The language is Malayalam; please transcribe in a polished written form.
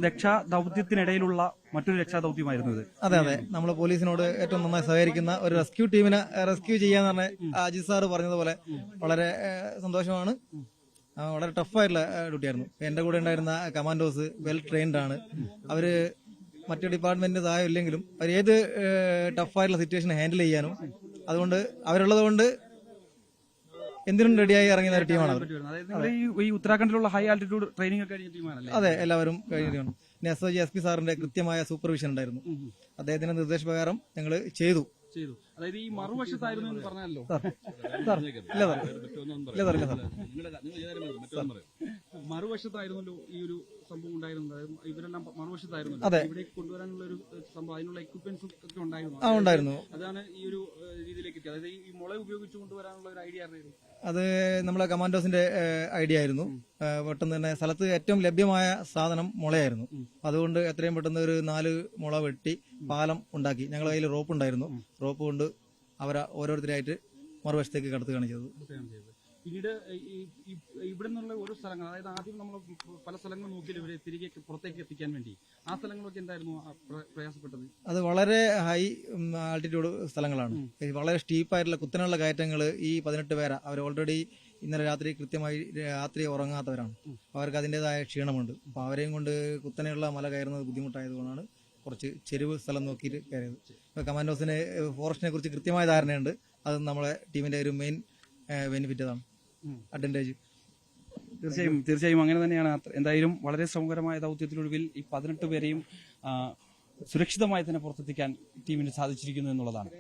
രക്ഷാ ദൗത്യത്തിനിടയിലുള്ള മറ്റൊരു രക്ഷാ ദൗത്യമായിരുന്നു ഇത്. അതെ അതെ, നമ്മൾ പോലീസിനോട് ഏറ്റവും നന്നായി സഹകരിക്കുന്ന ഒരു റെസ്ക്യൂ ടീമിനെ റെസ്ക്യൂ ചെയ്യാന്ന് പറഞ്ഞ അജിത് സാറ് പറഞ്ഞതുപോലെ വളരെ സന്തോഷമാണ്. വളരെ ടഫായിട്ടുള്ള ഡ്യൂട്ടിയായിരുന്നു. എന്റെ കൂടെ ഉണ്ടായിരുന്ന കമാൻഡോസ് വെൽ ട്രെയിൻഡ് ആണ്. അവര് മറ്റു ഡിപ്പാർട്ട്മെന്റ് സഹായം ഇല്ലെങ്കിലും അവർ ഏത് ടഫായിട്ടുള്ള സിറ്റുവേഷൻ ഹാൻഡിൽ ചെയ്യാനും അതുകൊണ്ട് അവരുള്ളത് കൊണ്ട് എന്തിനും റെഡിയായി ഇറങ്ങുന്ന ഒരു ടീമാണ് അവർ. ഈ ഉത്തരാഖണ്ഡിലുള്ള ഹൈ ആൾട്ടിറ്റ്യൂഡ് ട്രെയിനിങ് ഒക്കെ കഴിഞ്ഞ ടീമാണല്ലേ? അതെ, എല്ലാവരും കഴിഞ്ഞ ടീമാണ്. പിന്നെ SOG SP സാറിന്റെ കൃത്യമായ സൂപ്പർവിഷൻ ഉണ്ടായിരുന്നു. അദ്ദേഹത്തിന്റെ നിർദ്ദേശപ്രകാരം ഞങ്ങൾ ചെയ്തു. അതായത് ഈ മറുവശത്തായിരുന്നു എന്ന് പറഞ്ഞല്ലോ. മറുവശത്തായിരുന്നല്ലോ ഈ ഒരു സംഭവം ഉണ്ടായിരുന്നത്. ഇവരെല്ലാം മറുവശത്തായിരുന്നു. ഇവിടെ കൊണ്ടുവരാനുള്ള ഒരു സംഭവം, അതിനുള്ള എക്യുപ്മെന്റ്സും ഒക്കെ ഉണ്ടായിരുന്നു. അതാണ് ഈ ഒരു രീതിയിലേക്ക് എത്തിയത്. അതായത് ഈ മുള ഉപയോഗിച്ച് കൊണ്ടുവരാനുള്ള ഒരു ഐഡിയ ആയിരുന്നു. അത് നമ്മളെ കമാൻഡോസിന്റെ ഐഡിയ ആയിരുന്നു. പെട്ടെന്ന് തന്നെ സ്ഥലത്ത് ഏറ്റവും ലഭ്യമായ സാധനം മുളയായിരുന്നു. അതുകൊണ്ട് എത്രയും പെട്ടെന്ന് ഒരു 4 മുള വെട്ടി പാലം ഉണ്ടാക്കി. ഞങ്ങളുടെ കയ്യിൽ റോപ്പ് ഉണ്ടായിരുന്നു. റോപ്പ് കൊണ്ട് അവരെ ഓരോരുത്തരായിട്ട് മറുവശത്തേക്ക് കടത്തുകയാണ് ചെയ്തത്. പിന്നീട് ഇവിടെ നിന്നുള്ള ഓരോ സ്ഥലങ്ങൾ, അതായത് ആദ്യം നമ്മൾ പല സ്ഥലങ്ങൾ നോക്കിയാലും ഇവരെ തിരികെ പുറത്തേക്ക് എത്തിക്കാൻ വേണ്ടി ആ സ്ഥലങ്ങളൊക്കെ എന്തായിരുന്നു പ്രയാസപ്പെട്ടത്? അത് വളരെ ഹൈ ആൾട്ടിറ്റ്യൂഡ് സ്ഥലങ്ങളാണ്. വളരെ സ്റ്റീപ്പായിട്ടുള്ള കുത്തനെയുള്ള കയറ്റങ്ങൾ. ഈ 18 പേര അവർ ഓൾറെഡി ഇന്നലെ രാത്രി കൃത്യമായി രാത്രി ഉറങ്ങാത്തവരാണ്. അവർക്ക് അതിൻ്റെതായ ക്ഷീണമുണ്ട്. അപ്പോൾ അവരെയും കൊണ്ട് കുത്തനെയുള്ള മല കയറുന്നത് ബുദ്ധിമുട്ടായതുകൊണ്ടാണ് കുറച്ച് ചെരുവ് സ്ഥലം നോക്കിയിട്ട് കയറിയത്. ഇപ്പോൾ കമാൻഡോസിന് ഫോറസ്റ്റിനെ കുറിച്ച് കൃത്യമായ ധാരണയുണ്ട്. അത് നമ്മളെ ടീമിന്റെ ഒരു മെയിൻ ബെനിഫിറ്റ് അതാണ്, അഡ്വാൻറ്റേജ്. തീർച്ചയായും അങ്ങനെ തന്നെയാണ്. എന്തായാലും വളരെ ശ്രമകരമായ ദൗത്യത്തിനൊടുവിൽ ഈ 18 പേരെയും സുരക്ഷിതമായി തന്നെ പുറത്തെത്തിക്കാൻ ടീമിന് സാധിച്ചിരിക്കുന്നു എന്നുള്ളതാണ്.